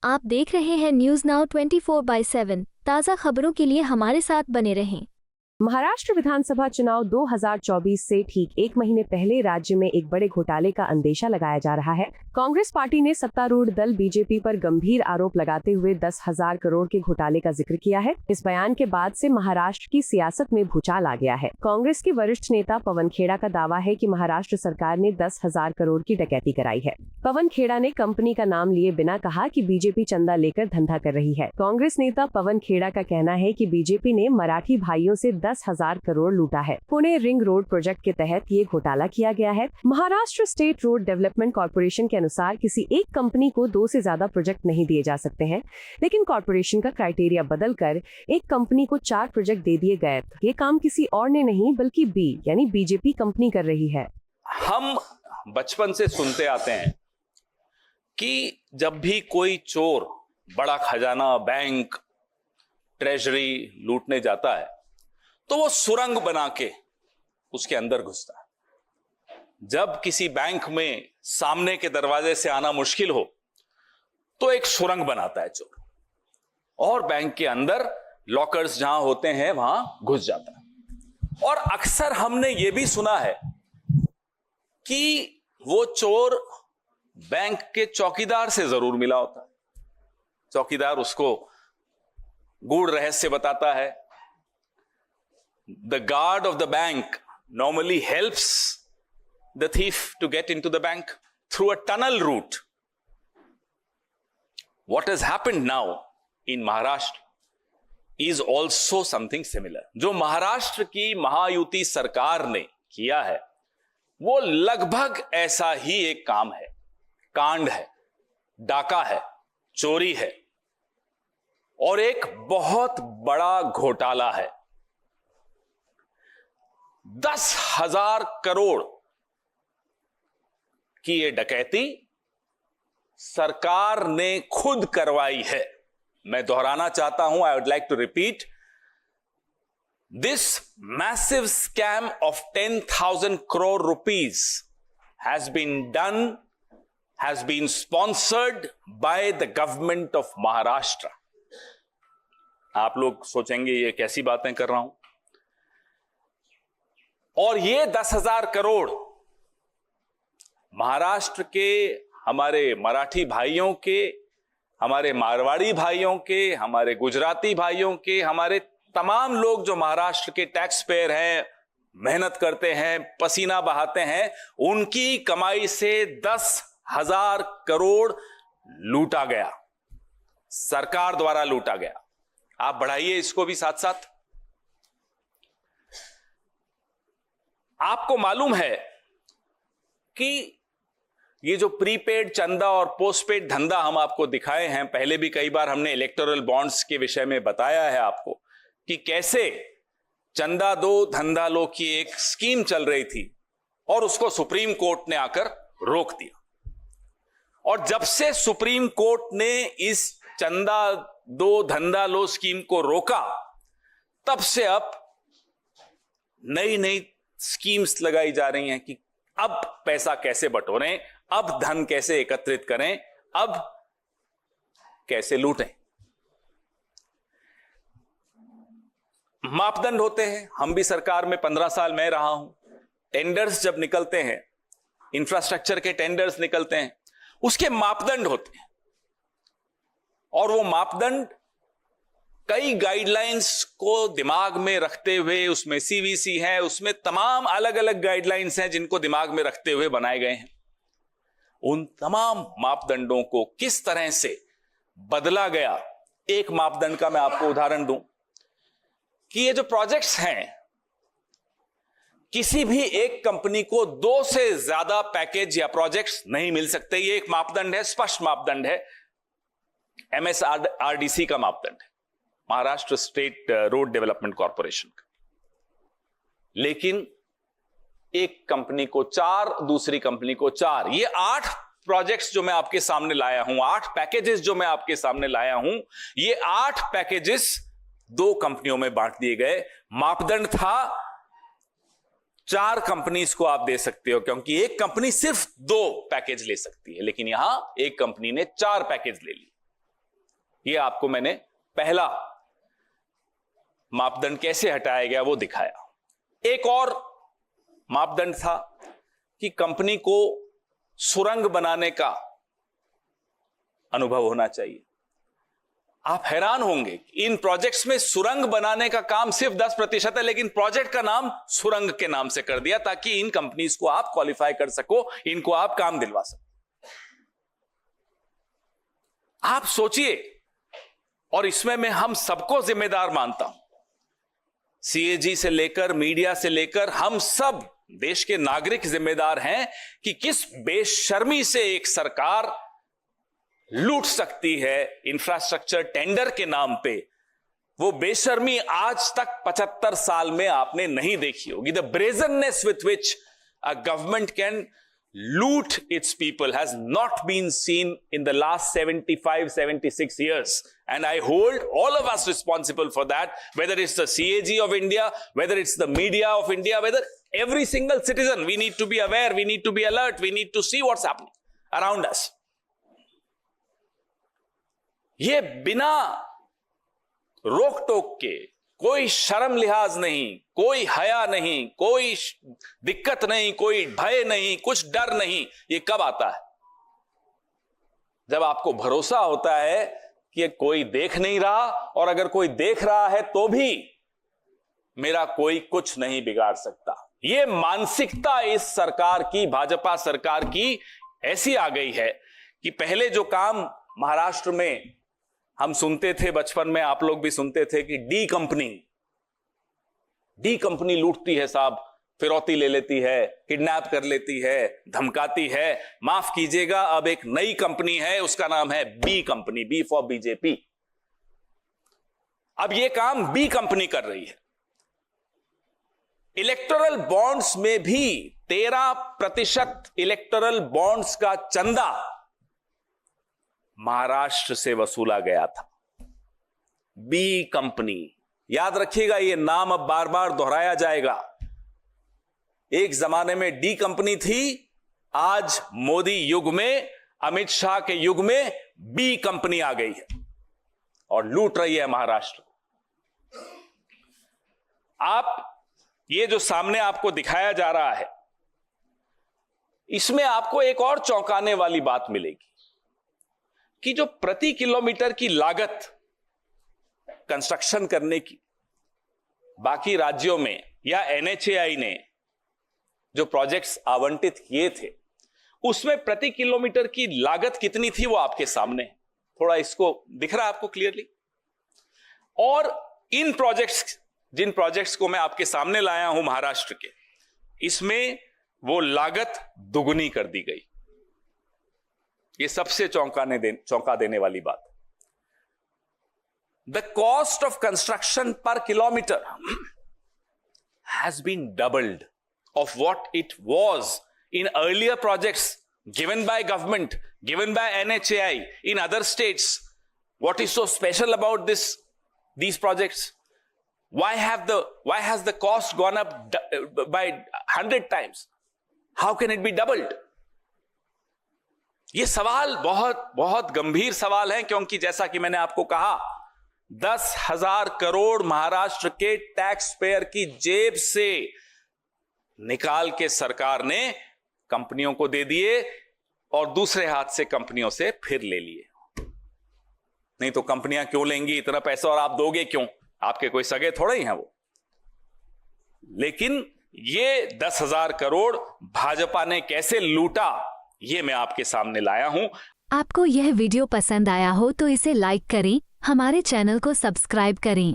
आप देख रहे हैं न्यूज नाउ 24/7। ताज़ा खबरों के लिए हमारे साथ बने रहें। महाराष्ट्र विधानसभा चुनाव 2024 से ठीक एक महीने पहले राज्य में एक बड़े घोटाले का अंदेशा लगाया जा रहा है। कांग्रेस पार्टी ने सत्तारूढ़ दल बीजेपी पर गंभीर आरोप लगाते हुए 10,000 करोड़ के घोटाले का जिक्र किया है। इस बयान के बाद से महाराष्ट्र की सियासत में भूचाल आ गया है। कांग्रेस के वरिष्ठ नेता पवन खेड़ा का दावा है कि महाराष्ट्र सरकार ने 10,000 करोड़ की डकैती कराई है। पवन खेड़ा ने कंपनी का नाम लिए बिना कहा कि बीजेपी चंदा लेकर धंधा कर रही है। कांग्रेस नेता पवन खेड़ा का कहना है कि बीजेपी ने मराठी भाइयों से 10,000 करोड़ लूटा है। पुणे रिंग रोड प्रोजेक्ट के तहत ये घोटाला किया गया है। Maharashtra state road development corporation के अनुसार किसी एक कंपनी को 2 से ज्यादा प्रोजेक्ट नहीं दिए जा सकते हैं, लेकिन कॉर्पोरेशन का क्राइटेरिया बदलकर एक कंपनी को 4 प्रोजेक्ट दे दिए गए। ये काम किसी और ने नहीं बल्कि यानी बीजेपी कंपनी कर रही है। हम बचपन से सुनते आते हैं कि जब भी कोई चोर बड़ा खजाना, बैंक, ट्रेजरी लूटने जाता है तो वो सुरंग बना के उसके अंदर घुसता है। जब किसी बैंक में सामने के दरवाजे से आना मुश्किल हो तो एक सुरंग बनाता है चोर, और बैंक के अंदर लॉकर्स जहां होते हैं वहां घुस जाता है। और अक्सर हमने ये भी सुना है कि वो चोर बैंक के चौकीदार से जरूर मिला होता है। चौकीदार उसको गूढ़ रहस्य बताता है। The guard of the bank normally helps the thief to get into the bank through a tunnel route. What has happened now in Maharashtra is also something similar. जो महाराष्ट्र की महायुति सरकार ने किया है वो लगभग ऐसा ही एक काम है। कांड है, डाका है, चोरी है और एक बहुत बड़ा घोटाला है। 10,000 करोड़ की ये डकैती सरकार ने खुद करवाई है। मैं दोहराना चाहता हूं, I would like to repeat, this massive scam of 10,000 crore rupees has been sponsored by the government of Maharashtra. आप लोग सोचेंगे ये कैसी बातें कर रहा हूं, और ये 10,000 करोड़ महाराष्ट्र के हमारे मराठी भाइयों के, हमारे मारवाड़ी भाइयों के, हमारे गुजराती भाइयों के, हमारे तमाम लोग जो महाराष्ट्र के टैक्स पेयर हैं, मेहनत करते हैं, पसीना बहाते हैं, उनकी कमाई से 10,000 करोड़ लूटा गया, सरकार द्वारा लूटा गया। आप बढ़ाइए इसको भी साथ साथ। आपको मालूम है कि ये जो प्रीपेड चंदा और पोस्टपेड धंधा हम आपको दिखाए हैं, पहले भी कई बार हमने इलेक्टोरल बॉन्ड्स के विषय में बताया है आपको कि कैसे चंदा दो धंधा लो की एक स्कीम चल रही थी और उसको सुप्रीम कोर्ट ने आकर रोक दिया। और जब से सुप्रीम कोर्ट ने इस चंदा दो धंधा लो स्कीम को रोका, तब से अब नई नई स्कीम्स लगाई जा रही हैं कि अब पैसा कैसे बटोरें, अब धन कैसे एकत्रित करें, अब कैसे लूटें। मापदंड होते हैं। हम भी सरकार में 15 साल मैं रहा हूं। टेंडर्स जब निकलते हैं, इंफ्रास्ट्रक्चर के टेंडर्स निकलते हैं, उसके मापदंड होते हैं, और वो मापदंड कई गाइडलाइंस को दिमाग में रखते हुए, उसमें सीवीसी है, उसमें तमाम अलग अलग गाइडलाइंस हैं जिनको दिमाग में रखते हुए बनाए गए हैं। उन तमाम मापदंडों को किस तरह से बदला गया, एक मापदंड का मैं आपको उदाहरण दूं कि ये जो प्रोजेक्ट्स हैं, किसी भी एक कंपनी को 2 से ज्यादा पैकेज या प्रोजेक्ट्स नहीं मिल सकते। ये एक मापदंड है, स्पष्ट मापदंड है, MSRDC का मापदंड है, Maharashtra state road development corporation का। लेकिन एक कंपनी को 4, दूसरी कंपनी को 4, ये 8 प्रोजेक्ट्स जो मैं आपके सामने लाया हूं, 8 पैकेजेस जो मैं आपके सामने लाया हूं, ये 8 पैकेजेस 2 कंपनियों में बांट दिए गए। मापदंड था 4 कंपनीज को आप दे सकते हो, क्योंकि एक कंपनी सिर्फ 2 पैकेज ले सकती है, लेकिन यहां एक कंपनी ने 4 पैकेज ले ली। ये आपको मैंने पहला मापदंड कैसे हटाया गया वो दिखाया। एक और मापदंड था कि कंपनी को सुरंग बनाने का अनुभव होना चाहिए। आप हैरान होंगे, इन प्रोजेक्ट्स में सुरंग बनाने का काम सिर्फ 10% है, लेकिन प्रोजेक्ट का नाम सुरंग के नाम से कर दिया ताकि इन कंपनीज को आप क्वालिफाई कर सको, इनको आप काम दिलवा सको। आप सोचिए, और इसमें मैं हम सबको जिम्मेदार मानता हूं, सीएजी से लेकर मीडिया से लेकर हम सब देश के नागरिक जिम्मेदार हैं कि किस बेशर्मी से एक सरकार लूट सकती है इंफ्रास्ट्रक्चर टेंडर के नाम पे। वो बेशर्मी आज तक 75 साल में आपने नहीं देखी होगी। The brazenness with which a government can loot its people has not been seen in the last 75-76 years, and I hold all of us responsible for that, whether it's the CAG of India, whether it's the media of India, whether every single citizen. We need to be aware, we need to be alert, we need to see what's happening around us. ये बिना रोक टोक के, कोई शर्म लिहाज नहीं, कोई हया नहीं, कोई दिक्कत नहीं, कोई भय नहीं, कुछ डर नहीं, ये कब आता है? जब आपको भरोसा होता है कि कोई देख नहीं रहा, और अगर कोई देख रहा है तो भी मेरा कोई कुछ नहीं बिगाड़ सकता। ये मानसिकता इस सरकार की, भाजपा सरकार की ऐसी आ गई है कि पहले जो काम महाराष्ट्र में हम सुनते थे, बचपन में आप लोग भी सुनते थे कि डी कंपनी लूटती है साहब, फिरौती ले लेती है, किडनैप कर लेती है, धमकाती है। माफ कीजिएगा, अब एक नई कंपनी है, उसका नाम है B company, B for BJP. अब यह काम बी कंपनी कर रही है। इलेक्टोरल बॉन्ड्स में भी 13% इलेक्टोरल बॉन्ड्स का चंदा महाराष्ट्र से वसूला गया था। बी कंपनी, याद रखिएगा, यह नाम अब बार बार दोहराया जाएगा। एक जमाने में डी कंपनी थी, आज मोदी युग में, अमित शाह के युग में बी कंपनी आ गई है और लूट रही है महाराष्ट्र। आप ये जो सामने आपको दिखाया जा रहा है, इसमें आपको एक और चौंकाने वाली बात मिलेगी कि जो प्रति किलोमीटर की लागत कंस्ट्रक्शन करने की बाकी राज्यों में या एनएचएआई ने जो प्रोजेक्ट्स आवंटित किए थे, उसमें प्रति किलोमीटर की लागत कितनी थी वो आपके सामने थोड़ा इसको दिख रहा है आपको क्लियरली। और इन प्रोजेक्ट्स, जिन प्रोजेक्ट्स को मैं आपके सामने लाया हूं महाराष्ट्र के, इसमें वो लागत दुगुनी कर दी गई। ये सबसे चौंका देने वाली बात। The cost of construction per kilometer has been doubled of what it was in earlier projects given by government, given by NHAI in other states. What is so special about these projects? Why has the cost gone up by 100 times? How can it be doubled? ये सवाल बहुत बहुत गंभीर सवाल है, क्योंकि जैसा कि मैंने आपको कहा, 10,000 करोड़ महाराष्ट्र के टैक्स पेयर की जेब से निकाल के सरकार ने कंपनियों को दे दिए और दूसरे हाथ से कंपनियों से फिर ले लिए। नहीं तो कंपनियां क्यों लेंगी इतना पैसा, और आप दोगे क्यों? आपके कोई सगे थोड़े ही हैं वो। लेकिन ये 10,000 करोड़ भाजपा ने कैसे लूटा, ये मैं आपके सामने लाया हूं। आपको यह वीडियो पसंद आया हो तो इसे लाइक करें, हमारे चैनल को सब्सक्राइब करें।